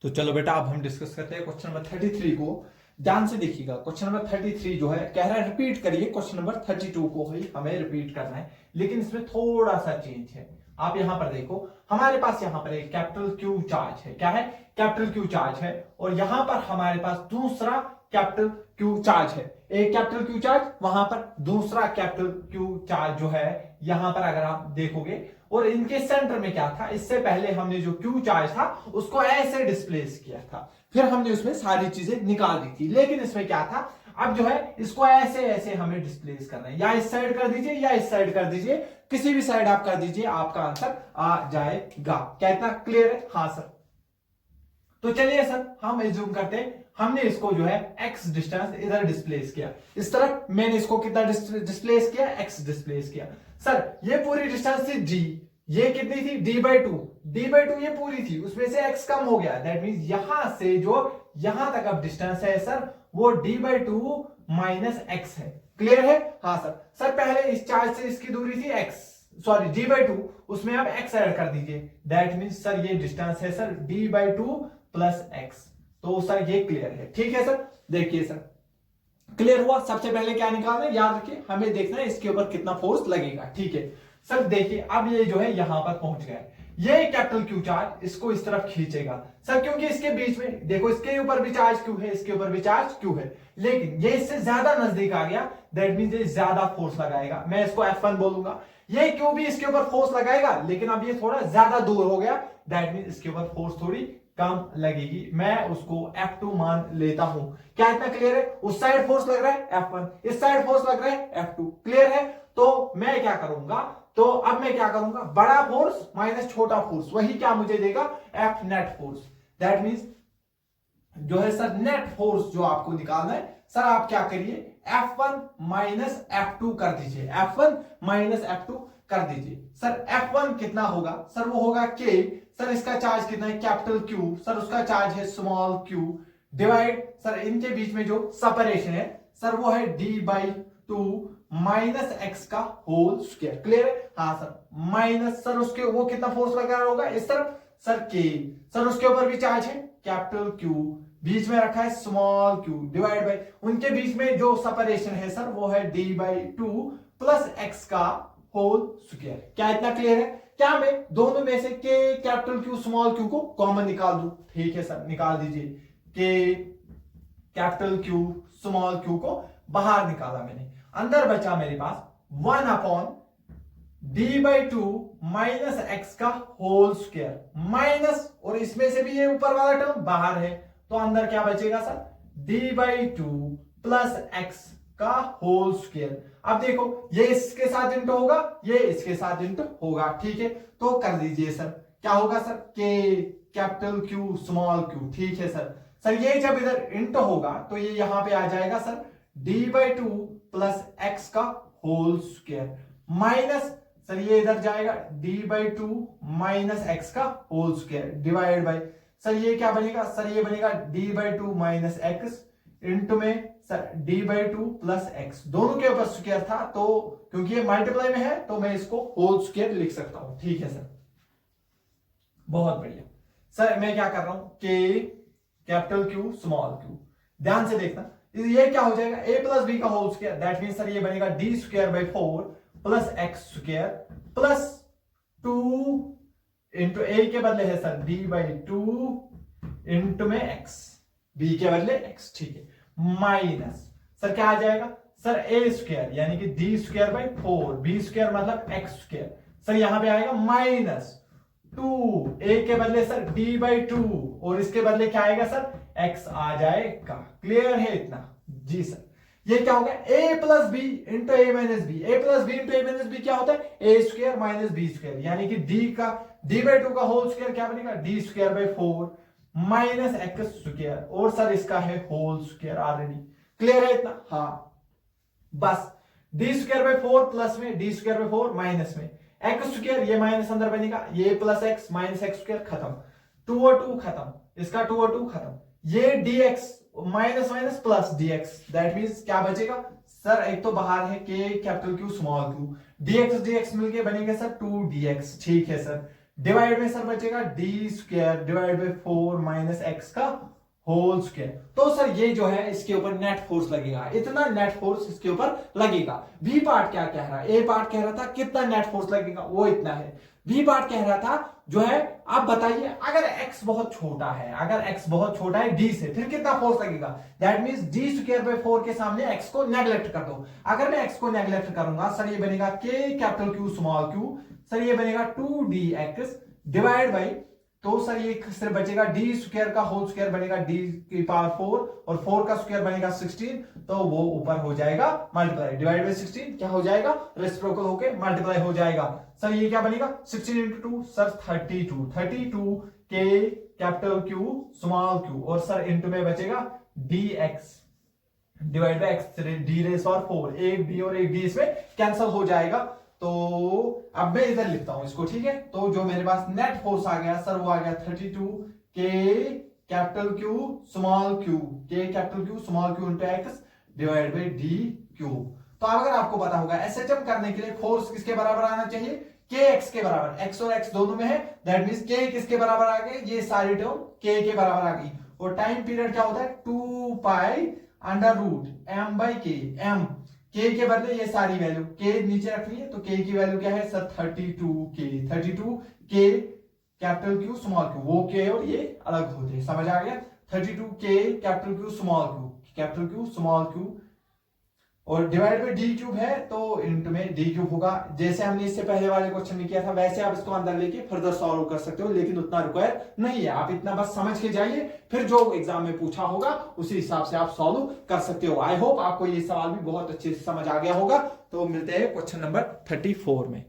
तो चलो बेटा अब हम डिस्कस करते हैं क्वेश्चन नंबर 33 को। ध्यान से देखिएगा, क्वेश्चन नंबर 33 जो है कह रहा है रिपीट करिए क्वेश्चन नंबर 32 को ही हमें रिपीट करना है, लेकिन इसमें थोड़ा सा चेंज है। आप यहां पर देखो, हमारे पास यहां पर एक कैपिटल क्यू चार्ज है। क्या है? कैपिटल क्यू चार्ज है। और यहां पर हमारे पास दूसरा कैपिटल क्यू चार्ज है। एक कैपिटल क्यू चार्ज, वहां पर दूसरा कैपिटल क्यू चार्ज जो है यहां पर अगर आप देखोगे। और इनके सेंटर में क्या था, इससे पहले हमने जो क्यू चार्ज था उसको ऐसे डिस्प्लेस किया था, फिर हमने उसमें सारी चीजें निकाल दी थी। लेकिन इसमें क्या था, अब जो है इसको ऐसे ऐसे हमें डिस्प्लेस करना है, या इस साइड कर दीजिए या इस साइड कर दीजिए, किसी भी साइड आप कर दीजिए, आपका आंसर आ जाएगा। क्या इतना क्लियर है? हाँ सर। तो चलिए सर हम एज्यूम करते हैं हमने इसको जो है x डिस्टेंस इधर डिस्प्लेस किया, इस तरफ मैंने इसको कितना डिस्प्लेस किया, x डिस्प्लेस किया। सर ये पूरी डिस्टेंस थी d, ये कितनी थी d/2, d/2 ये पूरी थी, उसमें से x कम हो गया। दैट मींस यहां से जो यहां तक अब डिस्टेंस है सर वो d/2 माइनस x है। क्लियर है? हाँ सर। सर पहले इस चार्ज से इसकी दूरी थी x, सॉरी d/2, उसमें आप x ऐड कर दीजिए। दैट मींस सर ये डिस्टेंस है सर d/2 प्लस x। तो सर ये क्लियर है। ठीक है सर। देखिए सर क्लियर हुआ। सबसे पहले क्या निकालना है, याद रखिए हमें देखना है इसके ऊपर कितना फोर्स लगेगा। ठीक है सर। देखिए अब ये जो है यहां पर पहुंच गया है, ये कैपिटल क्यू चार्ज इसको इस तरफ खींचेगा सर, क्योंकि इसके बीच में देखो इसके ऊपर भी चार्ज क्यू है, इसके ऊपर भी चार्ज क्यू है, लेकिन ये इससे ज्यादा नजदीक आ गया। दैट मींस ये ज्यादा फोर्स लगाएगा। मैं इसको F1 बोलूंगा। ये क्यू भी इसके ऊपर फोर्स लगाएगा, लेकिन अब ये थोड़ा ज्यादा दूर हो गया। दैट मींस इसके ऊपर फोर्स थोड़ी कम लगेगी। मैं उसको F2 मान लेता हूं। क्या इतना क्लियर है? उस साइड फोर्स लग रहा है F1, इस साइड फोर्स लग रहा है F2। क्लियर है? तो मैं क्या करूंगा, तो अब मैं क्या करूंगा, बड़ा फोर्स माइनस छोटा फोर्स, वही क्या मुझे देगा, F net force. That means जो है सर नेट फोर्स जो आपको निकालना है सर, आप क्या करिए F1 माइनस F2 कर दीजिए, F1 माइनस F2 कर दीजिए। सर F1 कितना होगा सर, वो होगा K। सर इसका चार्ज कितना है, कैपिटल Q, सर उसका चार्ज है स्मॉल q, डिवाइड सर इनके बीच में जो सेपरेशन है सर वो है d/2 माइनस x का होल स्क्वायर। क्लियर है? हाँ सर। माइनस सर उसके वो कितना फोर्स लगा रहा होगा इस तरफ सर K, सर उसके ऊपर भी चार्ज है कैपिटल Q, बीच में रखा है स्मॉल q, डिवाइड बाय उनके बीच में जो सेपरेशन है सर वो है d/2 प्लस x का होल स्क्वायर। क्या इतना क्लियर है? क्या मैं दोनों में से के कैपिटल क्यू स्मॉल क्यू को कॉमन निकाल दूं? ठीक है सर, निकाल दीजिए। के कैपिटल क्यू स्मॉल क्यू को बाहर निकाला मैंने, अंदर बचा मेरे पास 1 अपॉन d/2 माइनस एक्स का होल स्क्वायर, माइनस और इसमें से भी ये ऊपर वाला टर्म बाहर है, तो अंदर क्या बचेगा सर, d/2 प्लस एक्स का होल स्क्वायर। अब देखो ये इसके साथ इंटू होगा, ये इसके साथ इंटू होगा। ठीक है, तो कर दीजिए सर। क्या होगा सर, के कैपिटल क्यू स्मॉल क्यू। ठीक है सर। सर ये जब इधर इंटू होगा तो ये यहां पे आ जाएगा सर d/2 प्लस एक्स का होल स्क्वायर, माइनस सर ये इधर जाएगा d/2 माइनस एक्स का whole square, divide by sir ये क्या बनेगा सर, ये बनेगा d/2 माइनस एक्स इंटू में सर d/2 प्लस एक्स, दोनों के ऊपर स्क्वायर था तो क्योंकि ये मल्टीप्लाई में है तो मैं इसको होल स्क्वायर लिख सकता हूं। ठीक है सर, बहुत बढ़िया। सर मैं क्या कर रहा हूं, के कैपिटल क्यू स्मॉल क्यू, ध्यान से देखना ये क्या हो जाएगा, a प्लस बी का whole square. That mean sir ये बनेगा d square by 4 plus x square plus 2 into a के बदले है सर d/2 इंटू में x, b के बदले x। ठीक है, माइनस सर क्या आ जाएगा सर a स्क्वायर यानी कि d square by 4, b square मतलब x स्क्वायर, सर यहां पे आएगा माइनस 2, a के बदले सर d/2 और इसके बदले क्या आएगा सर x आ जाएगा। क्लियर है इतना? जी सर। ये क्या होगा, a plus b into a minus b, a plus b into a minus b क्या होता है, a square minus b square, यानी कि d/2 का होल स्क्वायर क्या बनेगा, d square by 4 minus x square, और सर इसका है होल स्क्वायर ऑलरेडी। क्लियर है इतना? हाँ बस d स्क्वायर बाई 4 प्लस में d स्क्वायर बाई 4 माइनस में एक्स स्क्वायर, ये माइनस अंदर बनेगा, ये plus x minus x square खत्म, 2 और 2 खत्म, इसका 2 और 2 खत्म, ये dx minus minus plus dx। That means क्या बचेगा सर, एक तो बाहर है के capital Q small Q, dx dx मिलके बनेगा सर 2dx। ठीक है सर, डिवाइड में सर बचेगा D square divide by 4 minus x का होल स्क्वायर। तो सर ये जो है इसके ऊपर नेट फोर्स लगेगा, इतना नेट फोर्स इसके ऊपर लगेगा। बी पार्ट क्या कह रहा है, ए पार्ट कह रहा था कितना नेट फोर्स लगेगा, वो इतना है। बी पार्ट कह रहा था जो है आप बताइए अगर x बहुत छोटा है, अगर x बहुत छोटा है d से, फिर कितना फोर्स लगेगा। That means d square by 4 के सामने x को नेगलेक्ट कर दो। अगर मैं x को नेगलेक्ट करूंगा सर ये बनेगा k capital Q small q, sir ये बनेगा 2dx डिवाइड बाई, तो सर ये सिर्फ बचेगा डी स्क्वायर का होल स्क्वायर बनेगा डी की पावर 4 और 4 का स्क्वायर बनेगा 16, तो वो ऊपर हो जाएगा मल्टीप्लाई, डिवाइड बाई 16 क्या हो जाएगा रेसिप्रोकल होके मल्टीप्लाई हो जाएगा। सर ये क्या बनेगा 16 इंटू 2 सर 32 के कैपिटल क्यू स्मॉल क्यू और सर इंटू में बचेगा D x divide by x D raise power 4, एक डी और एक डी इसमें कैंसिल हो जाएगा। तो अब मैं इधर लिखता हूं इसको, ठीक है। तो जो मेरे पास नेट फोर्स आ गया सर वो आ गया 32 के कैपिटल क्यू स्मॉल क्यू, के capital Q small Q into x divide by D cube. तो अगर आपको पता होगा एसएचएम करने के लिए फोर्स किसके बराबर आना चाहिए, के एक्स के बराबर, एक्स और एक्स दोनों में है, दैट मींस के किसके बराबर आ गए, ये सारी टर्म के बराबर आ गई। और टाइम पीरियड क्या होता है 2 pi under root m by k, m के बदले ये सारी वैल्यू के नीचे रखनी है, तो के की वैल्यू क्या है सर 32 के कैपिटल क्यू स्मॉल क्यू, वो के और ये अलग होते हैं, समझ आ गया। 32 के कैपिटल क्यू स्मॉल क्यू और डिवाइड बाई डी क्यूब है तो इंटू में डी क्यूब होगा। जैसे हमने इससे पहले वाले क्वेश्चन में किया था वैसे आप इसको अंदर लेके फर्दर सॉल्व कर सकते हो, लेकिन उतना रिक्वायर नहीं है, आप इतना बस समझ के जाइए, फिर जो एग्जाम में पूछा होगा उसी हिसाब से आप सॉल्व कर सकते हो। आई होप आपको ये सवाल भी बहुत अच्छे से समझ आ गया होगा। तो मिलते हैं क्वेश्चन नंबर 34 में।